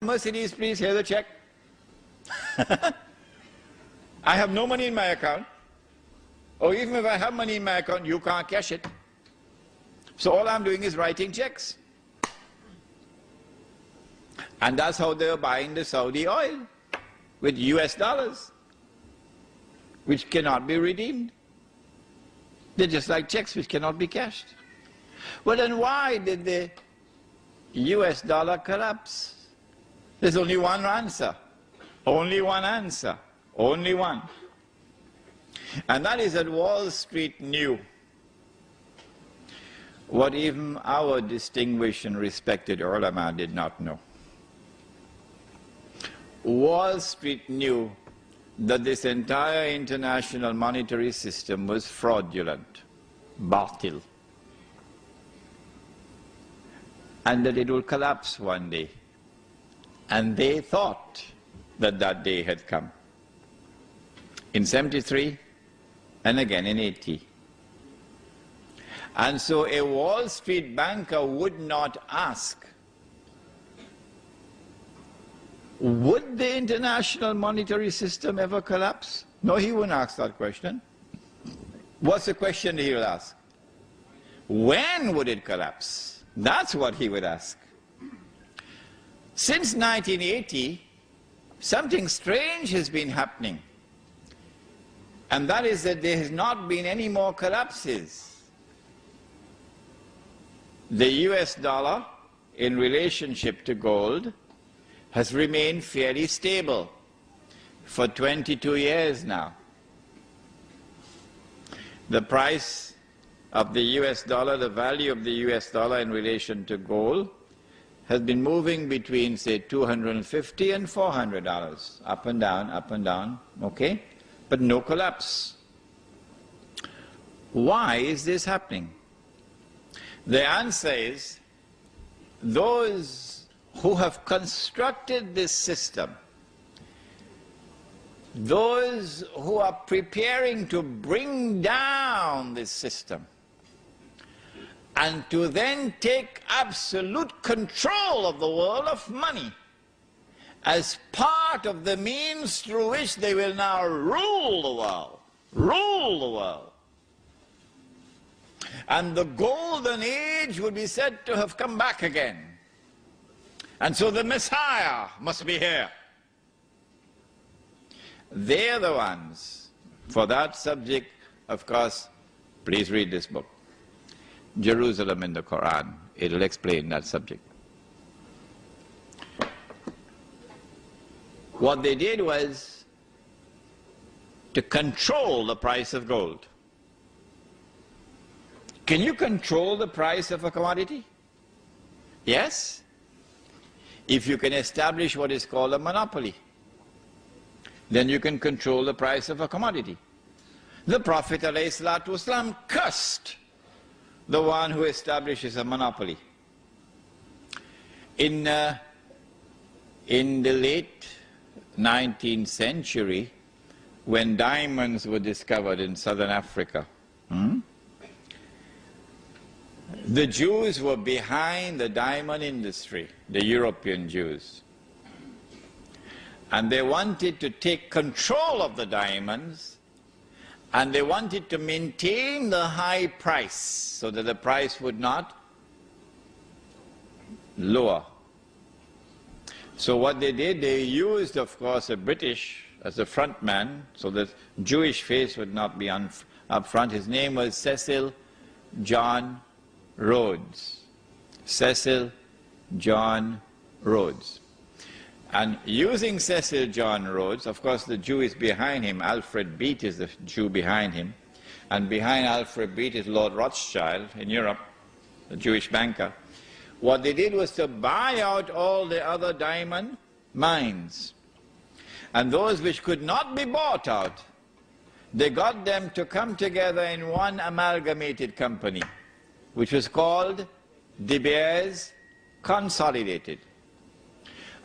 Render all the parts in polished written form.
Mercedes, please, here's the check. I have no money in my account. Or even if I have money in my account, you can't cash it. So all I'm doing is writing checks. And that's how they're buying the Saudi oil, with US dollars, which cannot be redeemed. They're just like checks which cannot be cashed. Well, then why did the US dollar collapse? There's only one answer. Only one answer. Only one. And that is that Wall Street knew what even our distinguished and respected ulama did not know. Wall Street knew that this entire international monetary system was fraudulent, batil, and that it would collapse one day. And they thought that that day had come. In 73 and again in 80. And so a Wall Street banker would not ask, would the international monetary system ever collapse? No, he wouldn't ask that question. What's the question he will ask? When would it collapse? That's what he would ask. Since 1980, something strange has been happening. And that is that there has not been any more collapses. The US dollar, in relationship to gold, has remained fairly stable for 22 years now. The price of the US dollar, the value of the US dollar in relation to gold, has been moving between, say, $250 and $400, up and down, okay? But no collapse. Why is this happening? The answer is, those who have constructed this system, those who are preparing to bring down this system, and to then take absolute control of the world of money as part of the means through which they will now rule the world. Rule the world. And the golden age would be said to have come back again. And so the Messiah must be here. They're the ones. For that subject, of course, please read this book, Jerusalem in the Quran. It'll explain that subject. What they did was to control the price of gold. Can you control the price of a commodity? Yes, if you can establish what is called a monopoly. Then you can control the price of a commodity. The Prophet ﷺ cursed the one who establishes a monopoly. In the late 19th century, when diamonds were discovered in southern Africa, the Jews were behind the diamond industry, the European Jews. And they wanted to take control of the diamonds, and they wanted to maintain the high price so that the price would not lower. So what they did, they used, of course, a British as a front man, so that Jewish face would not be up front. His name was Cecil John Rhodes. Cecil John Rhodes. And using Cecil John Rhodes, of course the Jew is behind him, Alfred Beat is the Jew behind him, and behind Alfred Beat is Lord Rothschild in Europe, the Jewish banker. What they did was to buy out all the other diamond mines. And those which could not be bought out, they got them to come together in one amalgamated company, which was called De Beers Consolidated.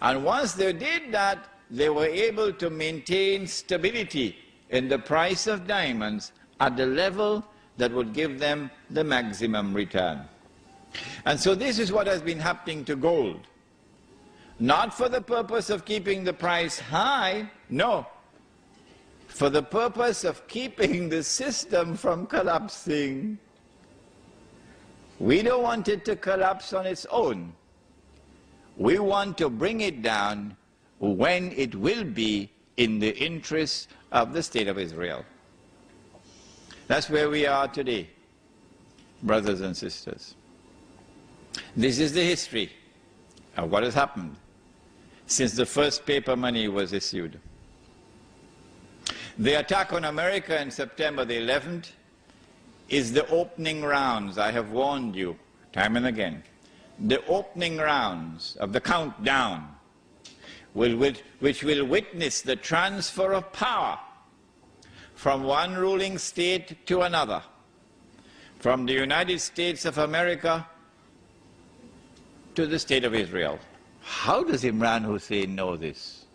And once they did that, they were able to maintain stability in the price of diamonds at the level that would give them the maximum return. And so this is what has been happening to gold. Not for the purpose of keeping the price high, no. For the purpose of keeping the system from collapsing. We don't want it to collapse on its own. We want to bring it down when it will be in the interests of the State of Israel. That's where we are today, brothers and sisters. This is the history of what has happened since the first paper money was issued. The attack on America on September the 11th is the opening rounds. I have warned you time and again. The opening rounds of the countdown which will witness the transfer of power from one ruling state to another, from the United States of America to the State of Israel. How does Imran Hussein know this?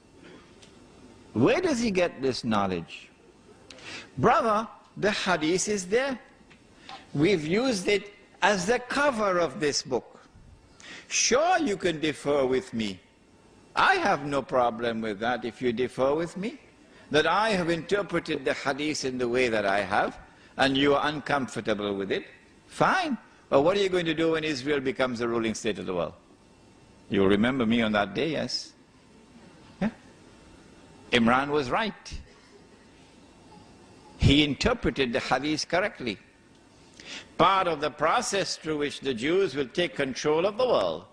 Where does he get this knowledge? Brother, the hadith is there. We've used it as the cover of this book. Sure, you can differ with me. I have no problem with that if you differ with me, that I have interpreted the hadith in the way that I have, and you are uncomfortable with it. Fine. But what are you going to do when Israel becomes the ruling state of the world? You'll remember me on that day, yes? Yeah? Imran was right. He interpreted the hadith correctly. Part of the process through which the Jews will take control of the world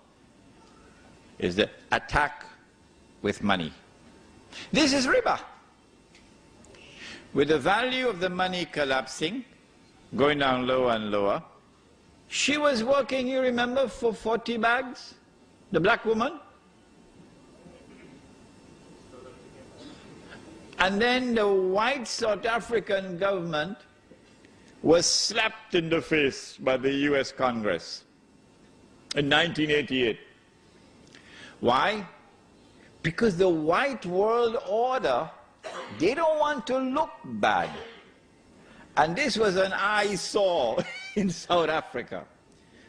is the attack with money. This is riba. With the value of the money collapsing, going down lower and lower, she was working, you remember, for 40 bags, the black woman. And then the white South African government was slapped in the face by the US Congress in 1988. Why? Because the white world order, they don't want to look bad. And this was an eyesore in South Africa.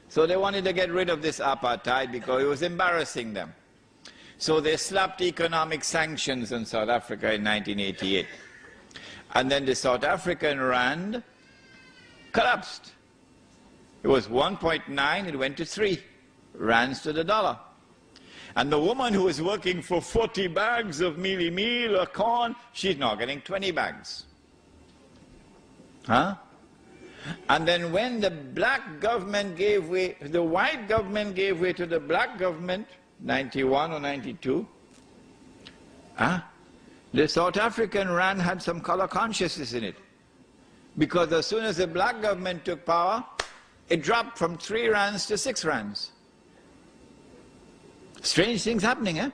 So they wanted to get rid of this apartheid because it was embarrassing them. So they slapped economic sanctions on South Africa in 1988. And then the South African rand collapsed. It was 1.9, it went to 3 rands to the dollar. And the woman who was working for 40 bags of mealie meal or corn, she's now getting 20 bags. Huh? And then when the black government gave way, the white government gave way to the black government, 91 or 92, the South African rand had some color consciousness in it. Because as soon as the black government took power, it dropped from 3 rands to 6 rands. Strange things happening, eh?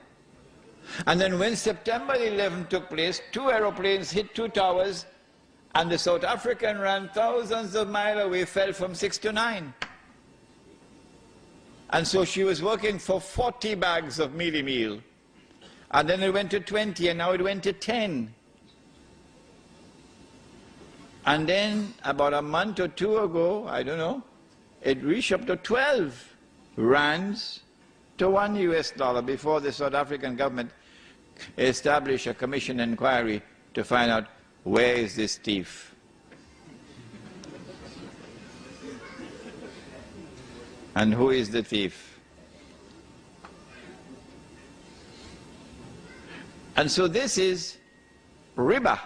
And then when September 11 took place, 2 aeroplanes hit 2 towers, and the South African rand thousands of miles away fell from 6 to 9. And so she was working for 40 bags of mealie meal. And then it went to 20, and now it went to 10. And then about a month or 2 ago, I don't know, it reached up to 12 rands to 1 US dollar before the South African government established a commission inquiry to find out where is this thief. And who is the thief? And so this is riba.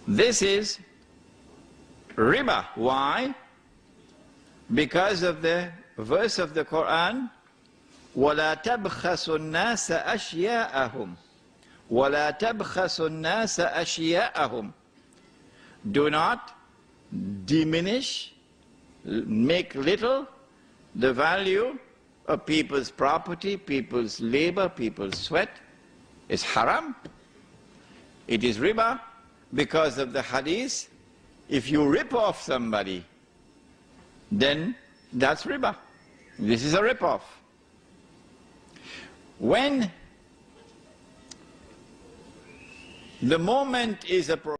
This is riba. Why? Because of the verse of the Quran, وَلَا تَبْخَسُوا النَّاسَ أَشْيَاءَهُمْ وَلَا تَبْخَسُوا النَّاسَ أَشْيَاءَهُمْ. Do not diminish, make little the value of people's property, people's labor, people's sweat. It's haram. It is riba because of the hadith. If you rip off somebody, then that's riba. This is a rip-off. When the moment is appropriate,